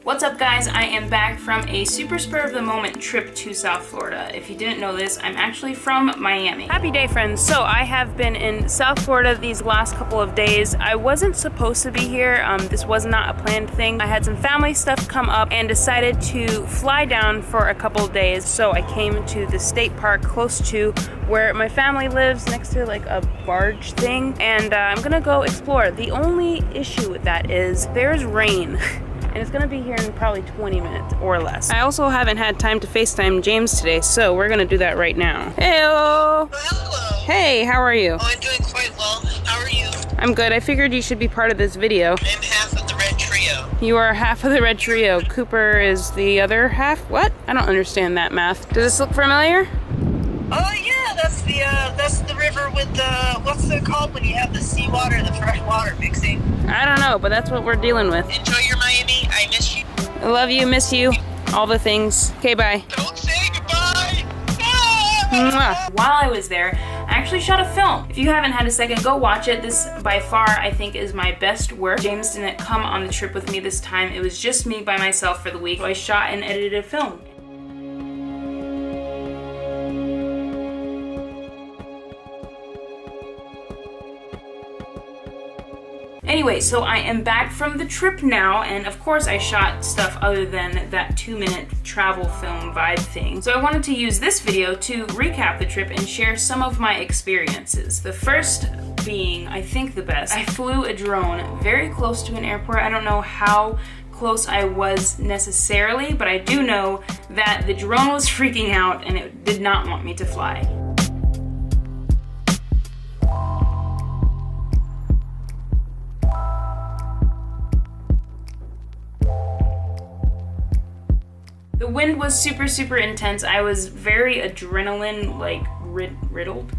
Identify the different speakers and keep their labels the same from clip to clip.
Speaker 1: What's up guys, I am back from a super spur of the moment trip to South Florida. If you didn't know this, I'm actually from Miami. Happy day friends. So I have been in South Florida these last couple of days. I wasn't supposed to be here. This was not a planned thing. I had some family stuff come up and decided to fly down for a couple of days. So I came to the state park close to where my family lives, next to like a barge thing. And I'm gonna go explore. The only issue with that is there's rain. And it's gonna be here in probably 20 minutes or less. I also haven't had time to FaceTime James today, so we're gonna do that right now. Heyo!
Speaker 2: Hello.
Speaker 1: Hey, how are you?
Speaker 2: Oh, I'm doing quite well. How are you?
Speaker 1: I'm good. I figured you should be part of this video.
Speaker 2: I'm half of the red trio.
Speaker 1: You are half of the red trio. Cooper is the other half? What? I don't understand that math. Does this look familiar?
Speaker 2: Oh yeah, that's the river with the, what's it called when you have the seawater and the fresh water mixing?
Speaker 1: I don't know, but that's what we're dealing with.
Speaker 2: Enjoy your Miami. I miss you.
Speaker 1: I love you, miss you, all the things. Okay, bye.
Speaker 2: Don't say goodbye.
Speaker 1: Mwah. While I was there, I actually shot a film. If you haven't had a second, go watch it. This, by far, I think is my best work. James didn't come on the trip with me this time. It was just me by myself for the week. So I shot and edited a film. Anyway, so I am back from the trip now, and of course I shot stuff other than that 2-minute travel film vibe thing. So I wanted to use this video to recap the trip and share some of my experiences. The first being, I think the best, I flew a drone very close to an airport. I don't know how close I was necessarily, but I do know that the drone was freaking out and it did not want me to fly. The wind was super intense. I was very adrenaline, like riddled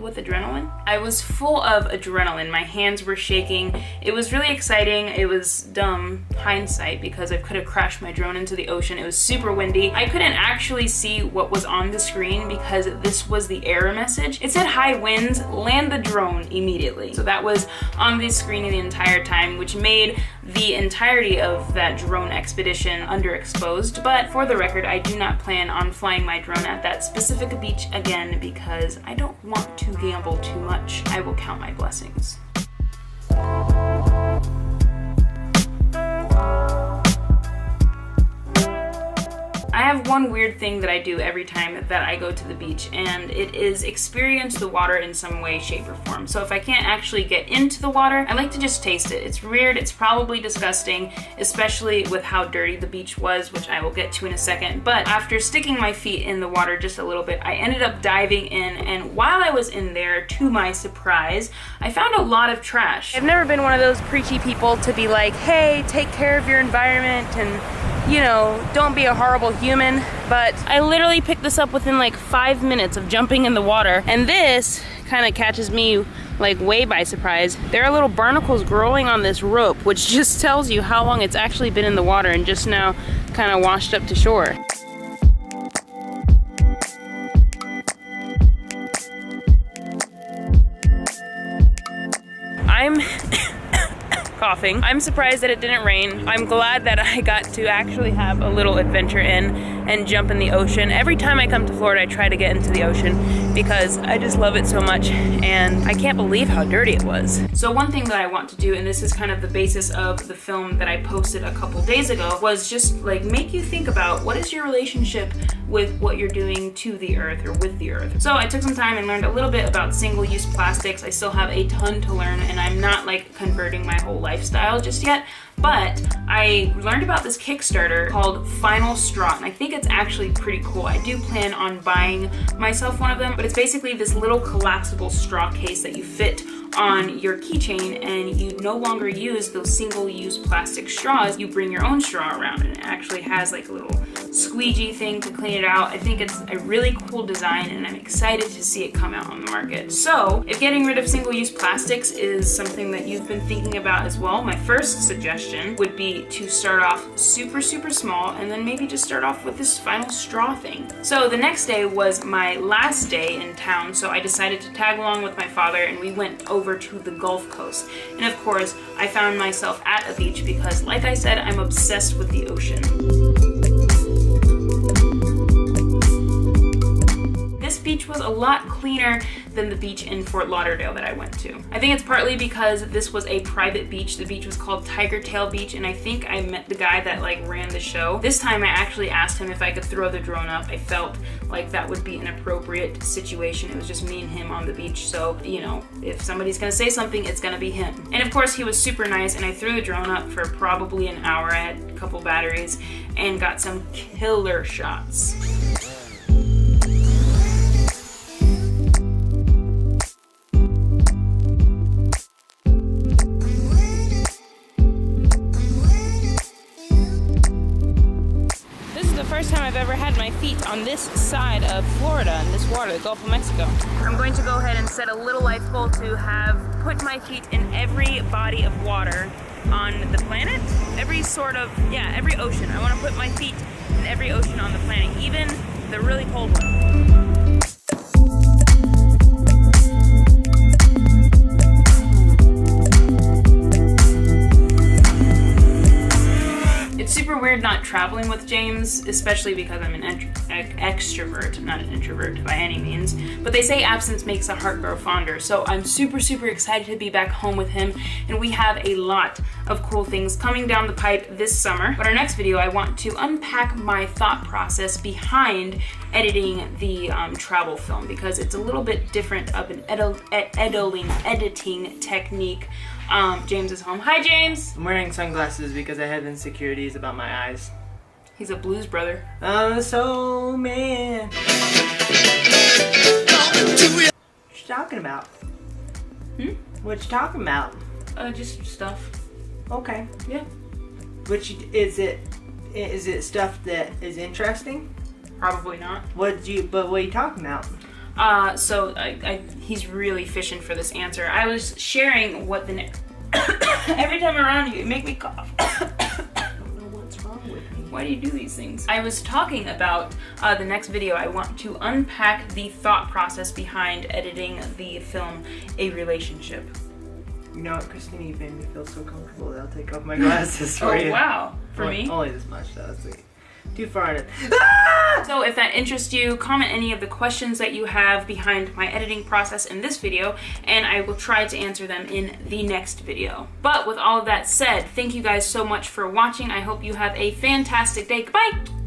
Speaker 1: with adrenaline. I was full of adrenaline. My hands were shaking. It was really exciting. It was dumb hindsight because I could have crashed my drone into the ocean. It was super windy. I couldn't actually see what was on the screen because this was the error message. It said high winds, land the drone immediately. So that was on the screen the entire time, which made the entirety of that drone expedition underexposed. But for the record, I do not plan on flying my drone at that specific beach again because I don't want to gamble too much. I will count my blessings. I have one weird thing that I do every time that I go to the beach, and it is experience the water in some way, shape, or form. So if I can't actually get into the water, I like to just taste it. It's weird, it's probably disgusting, especially with how dirty the beach was, which I will get to in a second. But after sticking my feet in the water just a little bit, I ended up diving in, and while I was in there, to my surprise, I found a lot of trash. I've never been one of those preachy people to be like, hey, take care of your environment and, you know, don't be a horrible human, but I literally picked this up within like 5 minutes of jumping in the water, and this kind of catches me like way by surprise. There are little barnacles growing on this rope, which just tells you how long it's actually been in the water and just now kind of washed up to shore. I'm coughing. I'm surprised that it didn't rain. I'm glad that I got to actually have a little adventure in and jump in the ocean. Every time I come to Florida, I try to get into the ocean because I just love it so much, and I can't believe how dirty it was. So one thing that I want to do, and this is kind of the basis of the film that I posted a couple days ago, was just like make you think about what is your relationship with what you're doing to the earth or with the earth. So I took some time and learned a little bit about single-use plastics. I still have a ton to learn, and I'm not like converting my whole lifestyle just yet, but I learned about this Kickstarter called Final Straw, and I think it's actually pretty cool. I do plan on buying myself one of them, but it's basically this little collapsible straw case that you fit on your keychain, and you no longer use those single-use plastic straws. You bring your own straw around, and it actually has like a little squeegee thing to clean it out. I think it's a really cool design, and I'm excited to see it come out on the market. So if getting rid of single-use plastics is something that you've been thinking about as well, my first suggestion would be to start off super small, and then maybe just start off with this final straw thing. So the next day was my last day in town, so I decided to tag along with my father, and we went over over to the Gulf Coast. And of course, I found myself at a beach because, like I said, I'm obsessed with the ocean. This beach was a lot cleaner than the beach in Fort Lauderdale that I went to. I think it's partly because this was a private beach. The beach was called Tiger Tail Beach, and I think I met the guy that like ran the show. This time I actually asked him if I could throw the drone up. I felt like that would be an appropriate situation. It was just me and him on the beach, so you know, if somebody's gonna say something, it's gonna be him. And of course he was super nice, and I threw the drone up for probably an hour. I had a couple batteries and got some killer shots. First time I've ever had my feet on this side of Florida, in this water, the Gulf of Mexico. I'm going to go ahead and set a little life goal to have put my feet in every body of water on the planet. Every ocean. I want to put my feet in every ocean on the planet, even the really cold one. It's super weird not traveling with James, especially because I'm an extrovert, not an introvert by any means. But they say absence makes the heart grow fonder, so I'm super, super excited to be back home with him, and we have a lot of cool things coming down the pipe this summer. But our next video, I want to unpack my thought process behind editing the travel film, because it's a little bit different of an editing technique. James is home. Hi, James!
Speaker 3: I'm wearing sunglasses because I have insecurities about my eyes.
Speaker 1: He's a blues brother.
Speaker 3: I'm a soul man. What you talking about? What you talking about?
Speaker 1: Just stuff.
Speaker 3: Okay.
Speaker 1: Yeah.
Speaker 3: Is it stuff that is interesting?
Speaker 1: Probably not.
Speaker 3: What are you talking about?
Speaker 1: So he's really fishing for this answer. I was sharing what the every time around you, you make me cough.
Speaker 3: I don't know what's wrong with me.
Speaker 1: Why do you do these things? I was talking about the next video. I want to unpack the thought process behind editing the film A Relationship.
Speaker 3: You know what, Christina, you made me feel so comfortable that I'll take off my glasses for you.
Speaker 1: Oh wow, for me?
Speaker 3: Only this much, though. It's like too far in it.
Speaker 1: So if that interests you, comment any of the questions that you have behind my editing process in this video, and I will try to answer them in the next video. But with all of that said, thank you guys so much for watching. I hope you have a fantastic day. Goodbye!